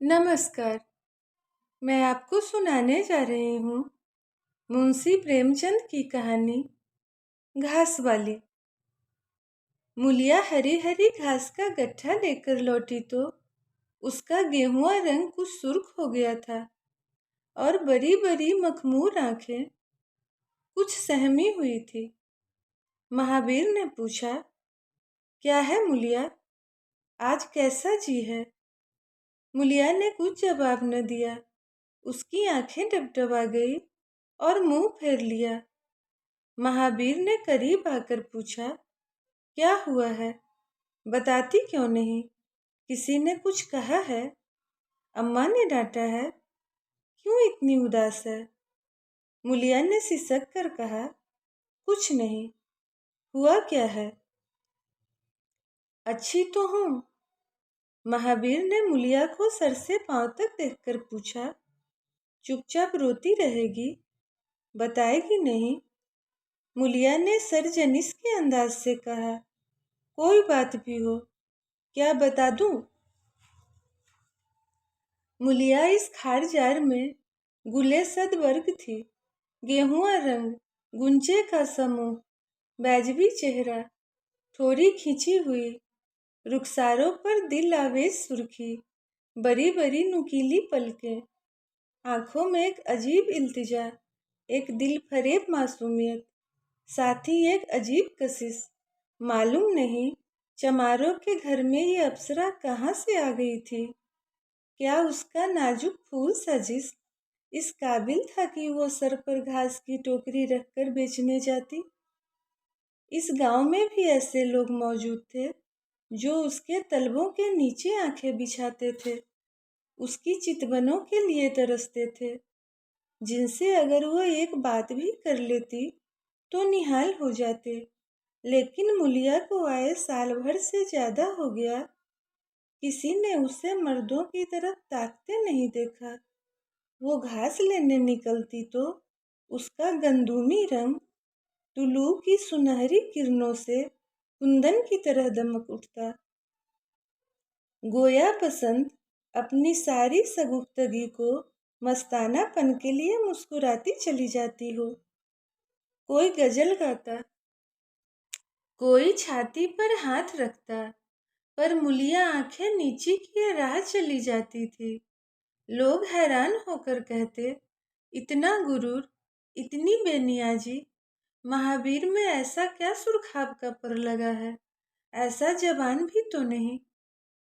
नमस्कार। मैं आपको सुनाने जा रही हूँ मुंशी प्रेमचंद की कहानी घास वाली। मूलिया हरी हरी घास का गट्ठा लेकर लौटी तो उसका गेहुआ रंग कुछ सुर्ख हो गया था और बड़ी बड़ी मखमूर आंखें कुछ सहमी हुई थी। महावीर ने पूछा, क्या है मूलिया, आज कैसा जी है? मूलिया ने कुछ जवाब न दिया। उसकी आंखें डबडबा गई और मुंह फेर लिया। महावीर ने करीब आकर पूछा, क्या हुआ है? बताती क्यों नहीं? किसी ने कुछ कहा है? अम्मा ने डांटा है? क्यों इतनी उदास है? मूलिया ने सिसक कर कहा, कुछ नहीं। हुआ क्या है? अच्छी तो हूँ। महावीर ने मूलिया को सर से पांव तक देखकर पूछा, चुपचाप रोती रहेगी? बताएगी नहीं? मूलिया ने सरजनिस के अंदाज से कहा, कोई बात भी हो, क्या बता दूं? मूलिया इस खार जार में गुले सद वर्ग थी। गेहुआ रंग, गुंजे का समूह, बैजवी चेहरा, थोड़ी खिंची हुई, रुखसारों पर दिल आवेश सुर्खी, बड़ी बड़ी नुकीली पलकें, आंखों में एक अजीब इल्तिजा, एक दिल फरेब मासूमियत, साथ ही एक अजीब कशिश। मालूम नहीं चमारों के घर में ये अप्सरा कहाँ से आ गई थी। क्या उसका नाजुक फूल सजिश इस काबिल था कि वो सर पर घास की टोकरी रखकर बेचने जाती? इस गांव में भी ऐसे लोग मौजूद थे जो उसके तलवों के नीचे आंखें बिछाते थे, उसकी चितवनों के लिए तरसते थे, जिनसे अगर वो एक बात भी कर लेती तो निहाल हो जाते। लेकिन मूलिया को आए साल भर से ज्यादा हो गया, किसी ने उसे मर्दों की तरफ ताकते नहीं देखा। वो घास लेने निकलती तो उसका गंदूमी रंग तुलू की सुनहरी किरणों से कुंदन की तरह दमक उठता। गोया बसंत अपनी सारी सगुफ्तगी को मस्तानापन के लिए मुस्कुराती चली जाती हो। कोई गजल गाता, कोई छाती पर हाथ रखता, पर मूलिया आंखें नीची किए राह चली जाती थी। लोग हैरान होकर कहते, इतना गुरूर, इतनी बेनियाजी, महावीर में ऐसा क्या सुरखाब का पर लगा है? ऐसा जवान भी तो नहीं,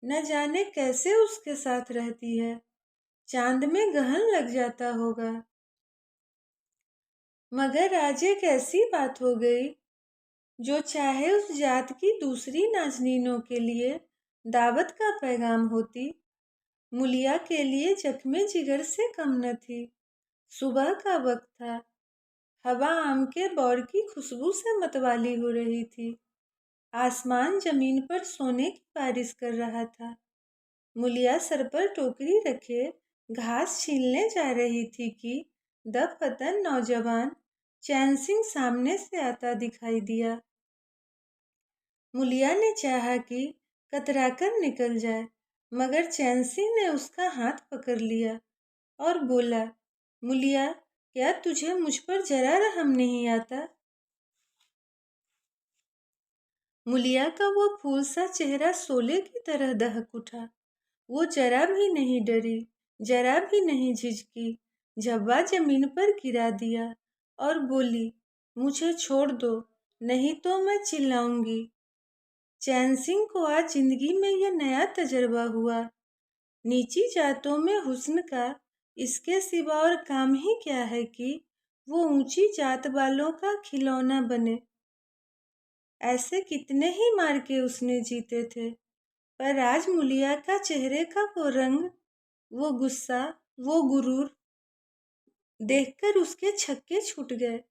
न जाने कैसे उसके साथ रहती है, चांद में गहन लग जाता होगा। मगर आज एक ऐसी बात हो गई जो चाहे उस जात की दूसरी नाजनीनों के लिए दावत का पैगाम होती, मूलिया के लिए जख्मे जिगर से कम न थी। सुबह का वक्त था, हवा आम के बौर की खुशबू से मतवाली हो रही थी। आसमान जमीन पर सोने की बारिश कर रहा था। मूलिया सर पर टोकरी रखे घास छीलने जा रही थी कि दफअतन नौजवान चैन सिंह सामने से आता दिखाई दिया। मूलिया ने चाहा कि कतराकर निकल जाए, मगर चैन सिंह ने उसका हाथ पकड़ लिया और बोला, मूलिया, क्या तुझे मुझ पर जरा रहम नहीं आता? मूलिया का वो फूल सा चेहरा शोले की तरह दहक उठा। वो जरा भी नहीं डरी, जरा भी नहीं झिझकी। झब्बा जमीन पर गिरा दिया और बोली, मुझे छोड़ दो, नहीं तो मैं चिल्लाऊंगी। चैन सिंह को आज जिंदगी में यह नया तजर्बा हुआ। नीची जातों में हुस्न का इसके सिवा और काम ही क्या है कि वो ऊंची जात वालों का खिलौना बने। ऐसे कितने ही मार के उसने जीते थे, पर आज मूलिया का चेहरे का वो रंग, वो गुस्सा, वो गुरूर देखकर उसके छक्के छूट गए।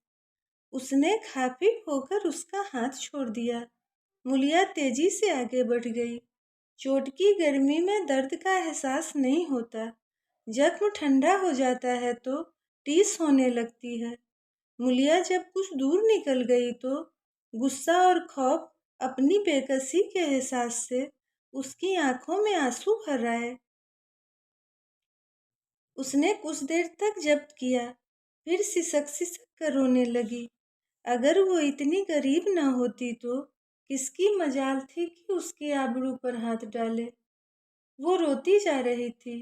उसने खाफिफ होकर उसका हाथ छोड़ दिया। मूलिया तेजी से आगे बढ़ गई। चोट की गर्मी में दर्द का एहसास नहीं होता। जख्म ठंडा हो जाता है तो टीस होने लगती है। मूलिया जब कुछ दूर निकल गई तो गुस्सा और खौफ अपनी बेकसी के एहसास से उसकी आंखों में आंसू भर आए। उसने कुछ देर तक जब्त किया, फिर सिसक सिसक कर रोने लगी। अगर वो इतनी गरीब न होती तो किसकी मजाल थी कि उसके आबरू पर हाथ डाले। वो रोती जा रही थी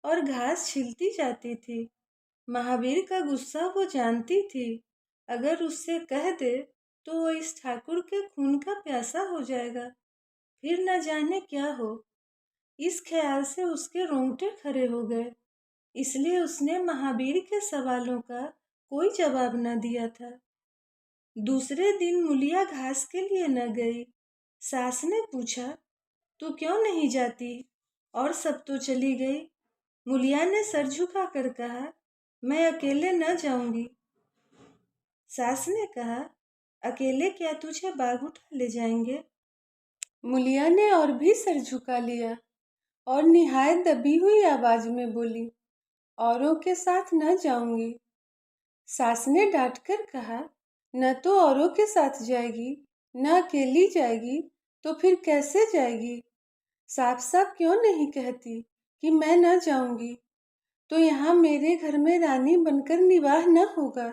और घास छीलती जाती थी। महावीर का गुस्सा वो जानती थी। अगर उससे कह दे तो वो इस ठाकुर के खून का प्यासा हो जाएगा, फिर न जाने क्या हो। इस ख्याल से उसके रोंगटे खड़े हो गए। इसलिए उसने महावीर के सवालों का कोई जवाब न दिया था। दूसरे दिन मुलिया घास के लिए न गई। सास ने पूछा, तू क्यों नहीं जाती? और सब तो चली गई। मुलिया ने सर झुकाकर कहा, मैं अकेले न जाऊंगी। सास ने कहा, अकेले क्या तुझे बाग उठा ले जाएंगे? मुलिया ने और भी सर झुका लिया और निहायत दबी हुई आवाज में बोली, औरों के साथ न जाऊंगी। सास ने डांट कर कहा, न तो औरों के साथ जाएगी, न अकेली जाएगी, तो फिर कैसे जाएगी? साफ साफ क्यों नहीं कहती कि मैं न जाऊंगी, तो यहाँ मेरे घर में रानी बनकर निवाह न होगा।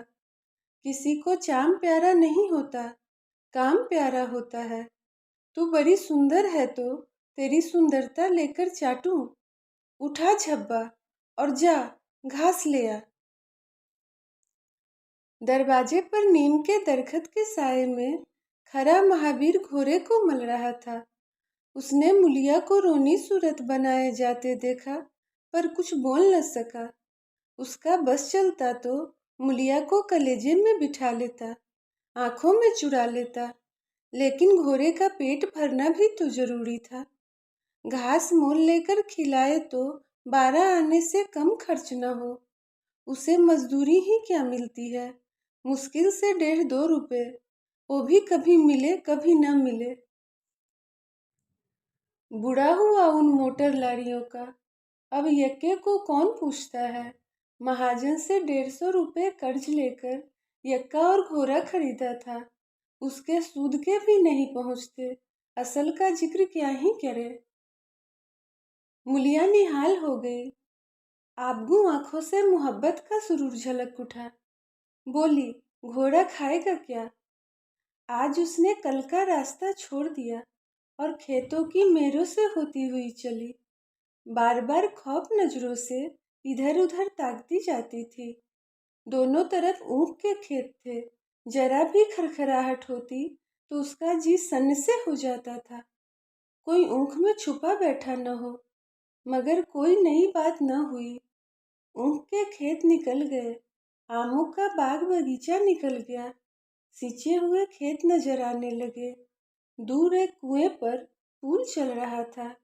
किसी को चाम प्यारा नहीं होता, काम प्यारा होता है। तू बड़ी सुंदर है तो तेरी सुंदरता लेकर चाटूं। उठा झब्बा और जा घास ले आ। दरवाजे पर नीम के दरखत के साए में खरा महावीर घोड़े को मल रहा था। उसने मुलिया को रोनी सूरत बनाए जाते देखा, पर कुछ बोल न सका। उसका बस चलता तो मुलिया को कलेजे में बिठा लेता, आंखों में चुरा लेता, लेकिन घोड़े का पेट भरना भी तो जरूरी था। घास मोल लेकर खिलाए तो 12 आने से कम खर्च न हो। उसे मजदूरी ही क्या मिलती है, मुश्किल से 1.5-2 रुपए, वो भी कभी मिले कभी न मिले। बुढ़ा हुआ उन मोटर लारियों का। अब यक्के को कौन पूछता है। महाजन से 150 रुपए कर्ज लेकर यक्का और घोड़ा खरीदा था। उसके सूद के भी नहीं पहुंचते, असल का जिक्र क्या ही करे। मुलिया निहाल हो गई। आबगू आंखों से मोहब्बत का सुरूर झलक उठा। बोली, घोड़ा खाएगा क्या? आज उसने कल का रास्ता छोड़ दिया और खेतों की मेरों से होती हुई चली। बार बार खौफ नजरों से इधर उधर ताकती जाती थी। दोनों तरफ ऊख के खेत थे। जरा भी खरखराहट होती तो उसका जी सन्न से हो जाता था। कोई ऊख में छुपा बैठा न हो, मगर कोई नई बात न हुई। ऊख के खेत निकल गए, आमों का बाग बगीचा निकल गया, सींचे हुए खेत नजर आने लगे। दूर एक कुएं पर पुल चल रहा था।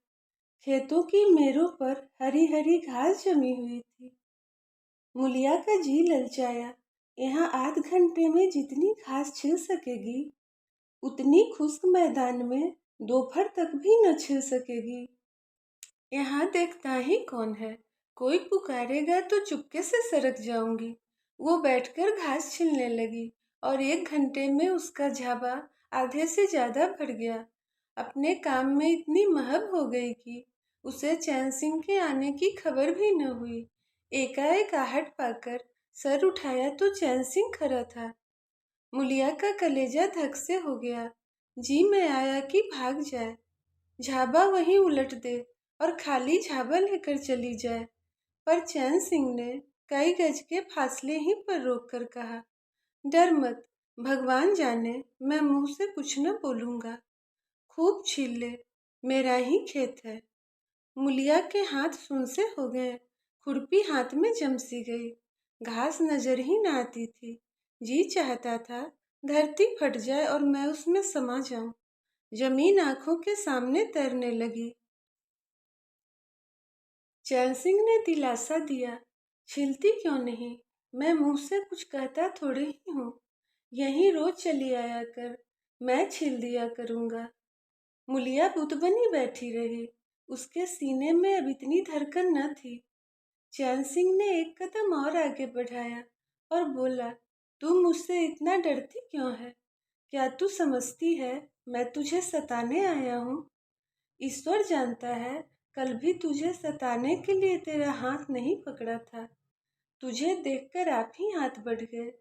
खेतों की मेरों पर हरी हरी घास जमी हुई थी। मुलिया का जी ललचाया। यहाँ आध घंटे में जितनी घास छिल सकेगी, उतनी खुश्क मैदान में दोपहर तक भी न छिल सकेगी। यहाँ देखता ही कौन है, कोई पुकारेगा तो चुपके से सरक जाऊंगी। वो बैठकर घास छिलने लगी और 1 घंटे में उसका झाबा आधे से ज्यादा भर गया। अपने काम में इतनी महब हो गई कि उसे चैन सिंह के आने की खबर भी न हुई। एकाएक आहट पाकर सर उठाया तो चैन सिंह खड़ा था। मुलिया का कलेजा धक से हो गया। जी में आया कि भाग जाए, झाबा वहीं उलट दे और खाली झाबा लेकर चली जाए, पर चैन सिंह ने कई गज के फासले ही पर रोककर कहा, डर मत, भगवान जाने मैं मुंह से कुछ न बोलूंगा। खूब छील ले, मेरा ही खेत है। मुलिया के हाथ सुन से हो गए, खुरपी हाथ में जम सी गई। घास नजर ही न आती थी। जी चाहता था धरती फट जाए और मैं उसमें समा जाऊं। जमीन आंखों के सामने तैरने लगी। चैन सिंह ने दिलासा दिया, छिलती क्यों नहीं, मैं मुंह से कुछ कहता थोड़े ही हूँ। यहीं रोज चली आया कर, मैं छील दिया करूँगा। मुलिया बुत बनी बैठी रही। उसके सीने में अब इतनी धड़कन न थी। चैन सिंह ने एक कदम और आगे बढ़ाया और बोला, तू मुझसे इतना डरती क्यों है? क्या तू समझती है मैं तुझे सताने आया हूँ? ईश्वर जानता है कल भी तुझे सताने के लिए तेरा हाथ नहीं पकड़ा था। तुझे देखकर आप ही हाथ बढ़ गए,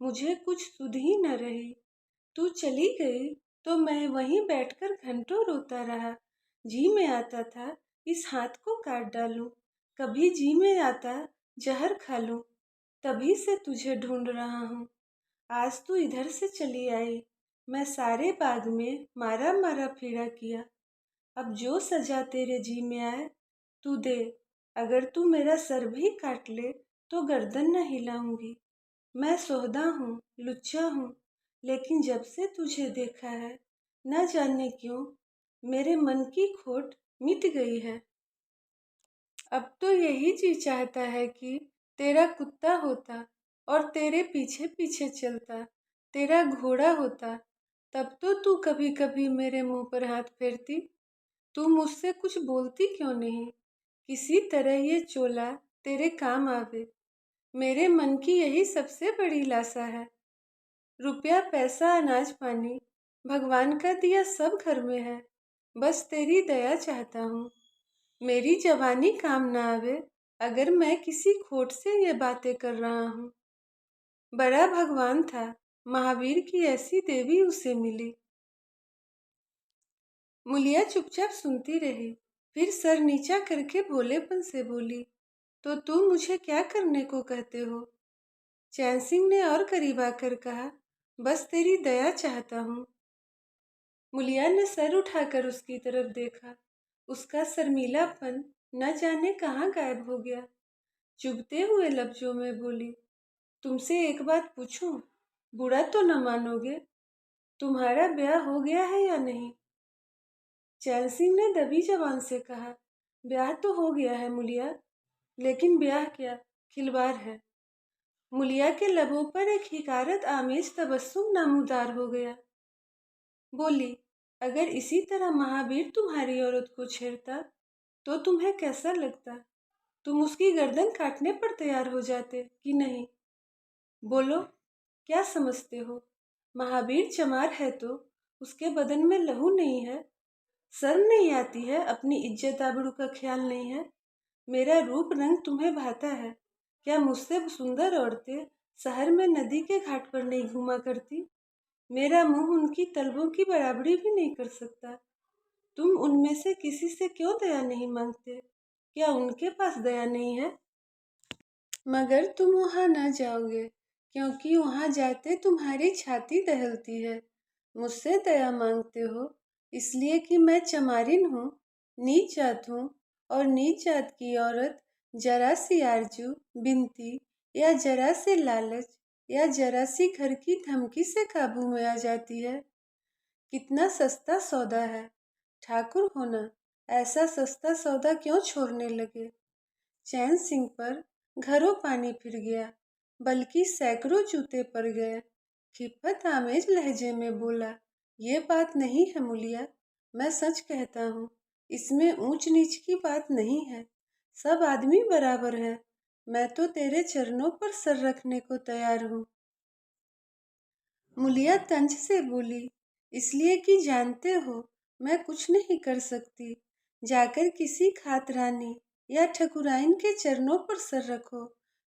मुझे कुछ सुध ही न रही। तू चली गई तो मैं वहीं बैठकर घंटों रोता रहा। जी में आता था इस हाथ को काट डालूं, कभी जी में आता जहर खा लूं। तभी से तुझे ढूंढ रहा हूँ। आज तू इधर से चली आई, मैं सारे बाग में मारा मारा फेरा किया। अब जो सजा तेरे जी में आए तू दे। अगर तू मेरा सर भी काट ले तो गर्दन न हिलाऊंगी। मैं सोहदा हूँ, लुच्चा हूँ, लेकिन जब से तुझे देखा है न जाने क्यों मेरे मन की खोट मिट गई है। अब तो यही जी चाहता है कि तेरा कुत्ता होता और तेरे पीछे पीछे चलता, तेरा घोड़ा होता। तब तो तू कभी कभी मेरे मुंह पर हाथ फेरती। तू मुझसे कुछ बोलती क्यों नहीं? किसी तरह ये चोला तेरे काम आवे। मेरे मन की यही सबसे बड़ी लासा है। रुपया पैसा अनाज पानी भगवान का दिया सब घर में है। बस तेरी दया चाहता हूँ। मेरी जवानी काम ना आवे अगर मैं किसी खोट से ये बातें कर रहा हूँ। बड़ा भगवान था, महावीर की ऐसी देवी उसे मिली। मुलिया चुपचाप सुनती रही, फिर सर नीचा करके भोलेपन से बोली, तो तुम मुझे क्या करने को कहते हो? चैन सिंह ने और करीब आकर कहा, बस तेरी दया चाहता हूँ। मुलिया ने सर उठाकर उसकी तरफ देखा। उसका शर्मीलापन न जाने कहाँ गायब हो गया। चुभते हुए लफ्जों में बोली, तुमसे एक बात पूछूं? बुरा तो न मानोगे? तुम्हारा ब्याह हो गया है या नहीं? चैन सिंह ने दबी जबान से कहा, ब्याह तो हो गया है मुलिया, लेकिन ब्याह क्या, खिलवाड़ है। मुलिया के लबों पर एक हिकारत आमेज तबस्सुम नामूदार हो गया। बोली, अगर इसी तरह महावीर तुम्हारी औरत को छेड़ता तो तुम्हें कैसा लगता? तुम उसकी गर्दन काटने पर तैयार हो जाते कि नहीं? बोलो, क्या समझते हो? महावीर चमार है तो उसके बदन में लहू नहीं है? शर्म नहीं आती है? अपनी इज्जत आबरू का ख्याल नहीं है? मेरा रूप रंग तुम्हें भाता है? क्या मुझसे सुंदर औरतें शहर में नदी के घाट पर नहीं घूमा करती? मेरा मुंह उनकी तलवों की बराबरी भी नहीं कर सकता। तुम उनमें से किसी से क्यों दया नहीं मांगते? क्या उनके पास दया नहीं है? मगर तुम वहां न जाओगे, क्योंकि वहां जाते तुम्हारी छाती दहलती है। मुझसे दया मांगते हो इसलिए कि मैं चमारिन हूँ, नीच जात हूँ, और नीच जात की औरत जरा सी आरजू, बिनती या जरा से लालच या जरा सी घर की धमकी से काबू में आ जाती है। कितना सस्ता सौदा है। ठाकुर होना ऐसा सस्ता सौदा क्यों छोड़ने लगे? चैन सिंह पर घरों पानी फिर गया, बल्कि सैकड़ों जूते पड़ गए। खिप्पत आमेज लहजे में बोला, ये बात नहीं है मुलिया, मैं सच कहता हूँ। इसमें ऊंच नीच की बात नहीं है, सब आदमी बराबर है। मैं तो तेरे चरणों पर सर रखने को तैयार हूँ। मुलिया तंज से बोली, इसलिए कि जानते हो मैं कुछ नहीं कर सकती। जाकर किसी खातरानी या ठकुराइन के चरणों पर सर रखो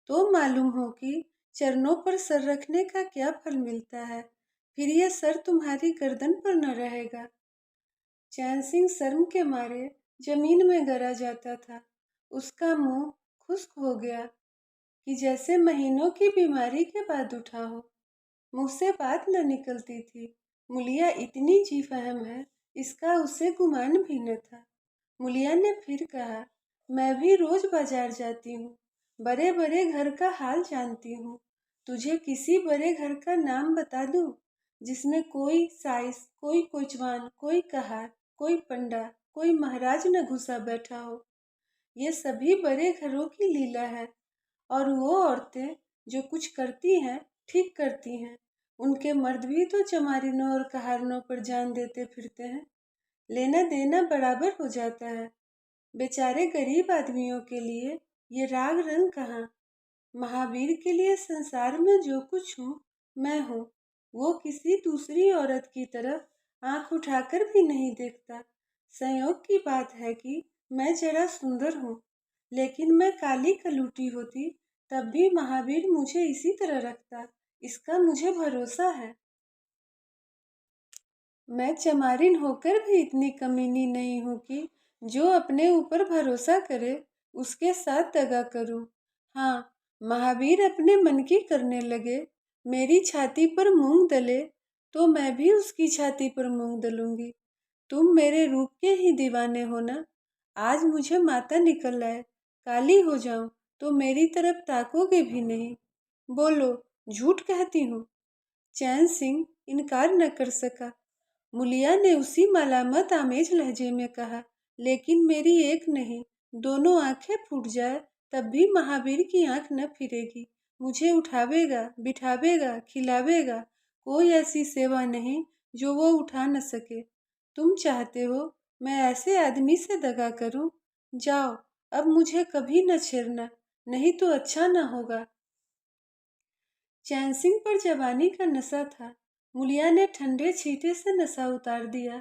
तो मालूम हो कि चरणों पर सर रखने का क्या फल मिलता है। फिर यह सर तुम्हारी गर्दन पर न रहेगा। चैन सिंह शर्म के मारे जमीन में गिरा जाता था। उसका मुंह खुश्क हो गया कि जैसे महीनों की बीमारी के बाद उठा हो। मुँह से बात न निकलती थी। मुलिया इतनी जी फहम है, इसका उसे गुमान भी न था। मुलिया ने फिर कहा, मैं भी रोज बाजार जाती हूँ, बड़े बड़े घर का हाल जानती हूँ। तुझे किसी बड़े घर का नाम बता दूँ जिसमें कोई साइस, कोई कोचवान, कोई कहार, कोई पंडा, कोई महाराज न घुसा बैठा हो? ये सभी बड़े घरों की लीला है। और वो औरतें जो कुछ करती हैं, ठीक करती हैं। उनके मर्द भी तो चमारिनों और कहारनों पर जान देते फिरते हैं। लेना देना बराबर हो जाता है। बेचारे गरीब आदमियों के लिए ये राग रंग कहाँ? महावीर के लिए संसार में जो कुछ हूँ मैं हूँ। वो किसी दूसरी औरत की तरफ आंख उठाकर भी नहीं देखता। संयोग की बात है कि मैं जरा सुंदर हूँ, लेकिन मैं काली कलूटी होती तब भी महावीर मुझे इसी तरह रखता, इसका मुझे भरोसा है। मैं चमारिन होकर भी इतनी कमीनी नहीं हूँ कि जो अपने ऊपर भरोसा करे उसके साथ दगा करूँ। हाँ, महावीर अपने मन की करने लगे, मेरी छाती पर मूंग दले तो मैं भी उसकी छाती पर मूंग दलूंगी। तुम मेरे रूप के ही दीवाने हो ना। आज मुझे माता निकल आए, काली हो जाऊं तो मेरी तरफ ताकोगे भी नहीं। बोलो, झूठ कहती हूँ? चैन सिंह इनकार न कर सका। मुलिया ने उसी मलामत आमेज लहजे में कहा, लेकिन मेरी एक नहीं, दोनों आंखें फूट जाए तब भी महावीर की आंख न फिरेगी। मुझे उठावेगा, बिठावेगा, खिलावेगा, कोई ऐसी सेवा नहीं जो वो उठा न सके। तुम चाहते हो मैं ऐसे आदमी से दगा करूं? जाओ, अब मुझे कभी न छेड़ना, नहीं तो अच्छा न होगा। चैन सिंह पर जवानी का नशा था। मुलिया ने ठंडे छींटे से नशा उतार दिया।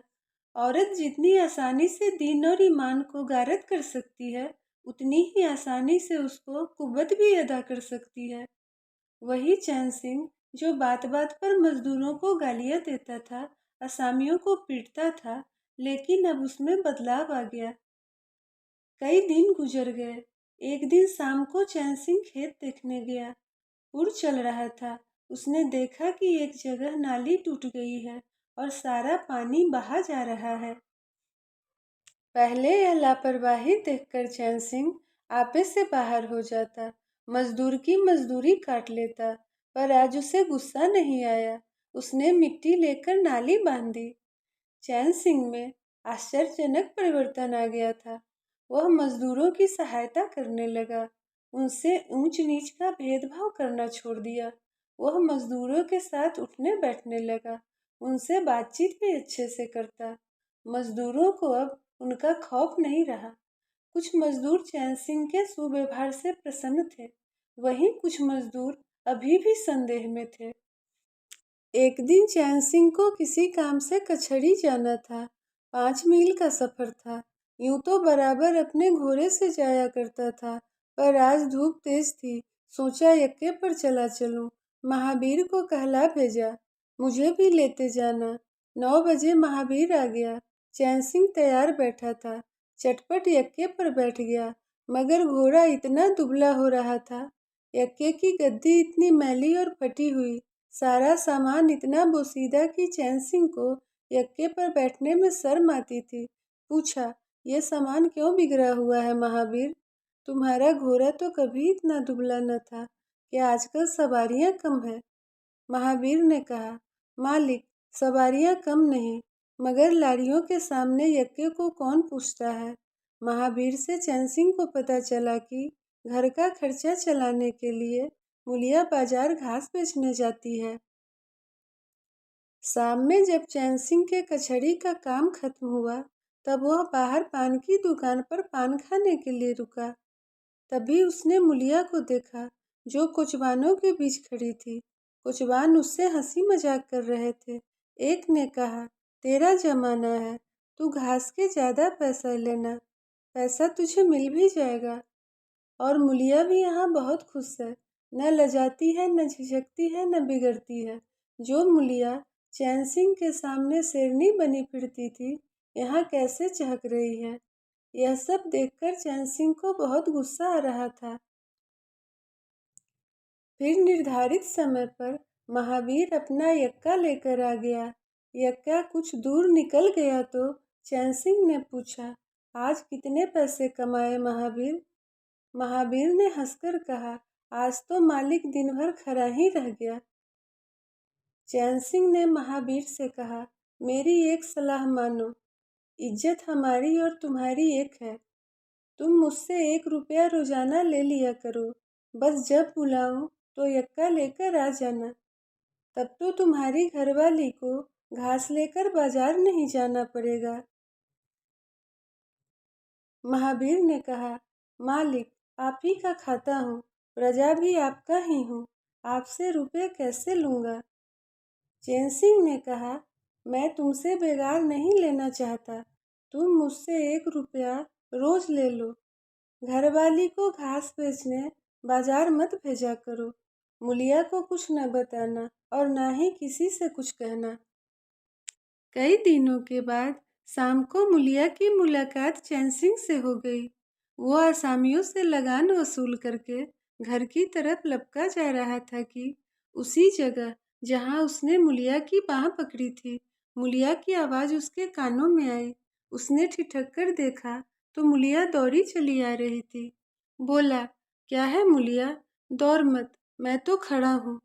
औरत जितनी आसानी से दीन और ईमान को गारत कर सकती है, उतनी ही आसानी से उसको कुव्वत भी अदा कर सकती है। वही चैन सिंह जो बात बात पर मजदूरों को गालियां देता था, असामियों को पीटता था, लेकिन अब उसमें बदलाव आ गया। कई दिन गुजर गए। एक दिन शाम को चैन सिंह खेत देखने गया। पुर चल रहा था। उसने देखा कि एक जगह नाली टूट गई है और सारा पानी बहा जा रहा है। पहले यह लापरवाही देखकर चैन सिंह आपे से बाहर हो जाता, मजदूर की मजदूरी काट लेता, पर आज उसे गुस्सा नहीं आया। उसने मिट्टी लेकर नाली बांध दी। चैन सिंह में आश्चर्यजनक परिवर्तन आ गया था। वह मजदूरों की सहायता करने लगा, उनसे ऊंच नीच का भेदभाव करना छोड़ दिया। वह मजदूरों के साथ उठने बैठने लगा, उनसे बातचीत भी अच्छे से करता। मजदूरों को अब उनका खौफ नहीं रहा। कुछ मजदूर चैन सिंह के सुव्यवहार से प्रसन्न थे, वहीं कुछ मजदूर अभी भी संदेह में थे। एक दिन चैन सिंह को किसी काम से कचहरी जाना था। 5 मील का सफर था। यूं तो बराबर अपने घोड़े से जाया करता था, पर आज धूप तेज थी। सोचा यक्के पर चला चलूं। महावीर को कहला भेजा, मुझे भी लेते जाना। 9 बजे महावीर आ गया। चैन सिंह तैयार बैठा था, चटपट यक्के पर बैठ गया, मगर घोड़ा इतना दुबला हो रहा था, यक्के की गद्दी इतनी मैली और फटी हुई, सारा सामान इतना बोसीदा कि चैन सिंह को यक्के पर बैठने में शर्म आती थी। पूछा, ये सामान क्यों बिगड़ा हुआ है महावीर? तुम्हारा घोड़ा तो कभी इतना दुबला न था, कि आजकल सवारियां कम है। महावीर ने कहा, मालिक, सवारियां कम नहीं, मगर लारियों के सामने यक्के को कौन पूछता है। महावीर से चैन सिंह को पता चला कि घर का खर्चा चलाने के लिए मुलिया बाजार घास बेचने जाती है। शाम में जब चैन सिंह के कचहरी का काम खत्म हुआ, तब वह बाहर पान की दुकान पर पान खाने के लिए रुका। तभी उसने मुलिया को देखा, जो कुचवानों के बीच खड़ी थी। कुचवान उससे हंसी मजाक कर रहे थे। एक ने कहा, तेरा जमाना है, तू घास के ज्यादा पैसा लेना, पैसा तुझे मिल भी जाएगा। और मुलिया भी यहाँ बहुत खुश है, न लजाती है, न झिझकती है, न बिगड़ती है। जो मुलिया चैन सिंह के सामने शेरनी बनी फिरती थी, यहाँ कैसे चहक रही है। यह सब देखकर चैन सिंह को बहुत गुस्सा आ रहा था। फिर निर्धारित समय पर महावीर अपना यक्का लेकर आ गया। यक्का कुछ दूर निकल गया तो चैन सिंह ने पूछा, आज कितने पैसे कमाए महावीर? महावीर ने हंसकर कहा, आज तो मालिक दिन भर खड़ा ही रह गया। चैन सिंह ने महावीर से कहा, मेरी एक सलाह मानो, इज्जत हमारी और तुम्हारी एक है। तुम मुझसे 1 रुपया रोजाना ले लिया करो, बस जब बुलाऊं तो यक्का लेकर आ जाना। तब तो तुम्हारी घरवाली को घास लेकर बाजार नहीं जाना पड़ेगा। महावीर ने कहा, मालिक, आप ही का खाता हूँ, प्रजा भी आपका ही हूँ, आपसे रुपये कैसे लूँगा? चैन सिंह ने कहा, मैं तुमसे बेगार नहीं लेना चाहता, तुम मुझसे 1 रुपया रोज ले लो। घरवाली को घास बेचने बाजार मत भेजा करो। मुलिया को कुछ न बताना और ना ही किसी से कुछ कहना। कई दिनों के बाद शाम को मुलिया की मुलाकात चैन सिंह से हो गई। वो आसामियों से लगान वसूल करके घर की तरफ लपका जा रहा था कि उसी जगह जहां उसने मुलिया की बाह पकड़ी थी, मुलिया की आवाज उसके कानों में आई। उसने ठिठक कर देखा तो मुलिया दौड़ी चली आ रही थी। बोला, क्या है मुलिया, दौड़ मत, मैं तो खड़ा हूँ।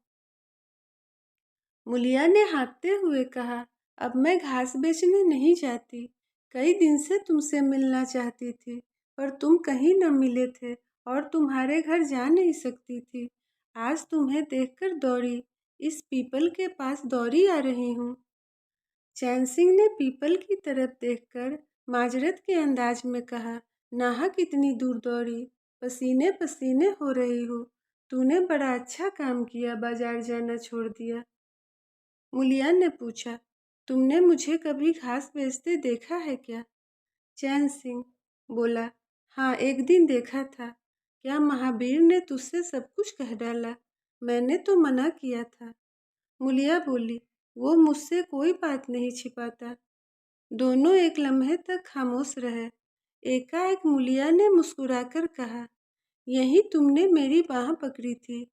मुलिया ने हाँकते हुए कहा, अब मैं घास बेचने नहीं जाती। कई दिन से तुमसे मिलना चाहती थी, पर तुम कहीं न मिले थे और तुम्हारे घर जा नहीं सकती थी। आज तुम्हें देखकर दौड़ी, इस पीपल के पास दौड़ी आ रही हूँ। चैन सिंह ने पीपल की तरफ देखकर माजरत के अंदाज में कहा, नाहक इतनी दूर दौड़ी, पसीने पसीने हो रही हो। तूने बड़ा अच्छा काम किया, बाजार जाना छोड़ दिया। मुलिया ने पूछा, तुमने मुझे कभी घास बेचते देखा है क्या? चैन सिंह बोला, हाँ, एक दिन देखा था। क्या महावीर ने तुझसे सब कुछ कह डाला? मैंने तो मना किया था। मुलिया बोली, वो मुझसे कोई बात नहीं छिपाता। दोनों एक लम्हे तक खामोश रहे। एकाएक मुलिया ने मुस्कुराकर कहा, यही तुमने मेरी बाह पकड़ी थी।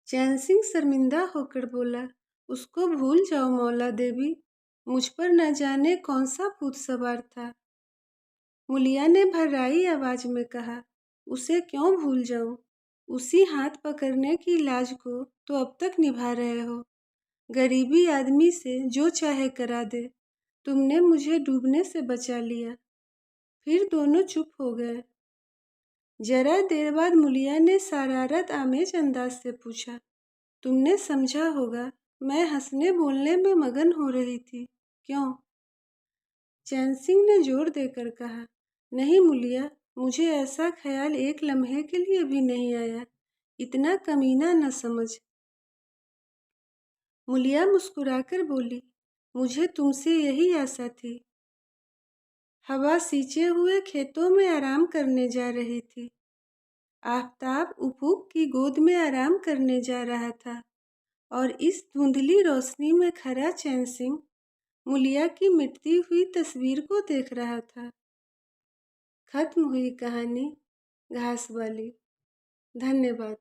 चैन सिंह शर्मिंदा होकर बोला, उसको भूल जाओ मौला देवी, मुझ पर न जाने कौन सा भूत सवार था। मुलिया ने भर्राई आवाज में कहा, उसे क्यों भूल जाऊं? उसी हाथ पकड़ने की लाज को तो अब तक निभा रहे हो। गरीबी आदमी से जो चाहे करा दे। तुमने मुझे डूबने से बचा लिया। फिर दोनों चुप हो गए। जरा देर बाद मुलिया ने शरारत आमेज अंदाज से पूछा, तुमने समझा होगा, मैं हंसने बोलने में मगन हो रही थी, क्यों? चैन सिंह ने जोर देकर कहा, नहीं मुलिया, मुझे ऐसा ख्याल एक लम्हे के लिए भी नहीं आया। इतना कमीना न समझ। मुलिया मुस्कुराकर बोली, मुझे तुमसे यही आशा थी। हवा सींचे हुए खेतों में आराम करने जा रही थी। आफताब उफुक की गोद में आराम करने जा रहा था और इस धुंधली रोशनी में खड़ा चैन सिंह मुलिया की मिटती हुई तस्वीर को देख रहा था। खत्म हुई कहानी घास वाली। धन्यवाद।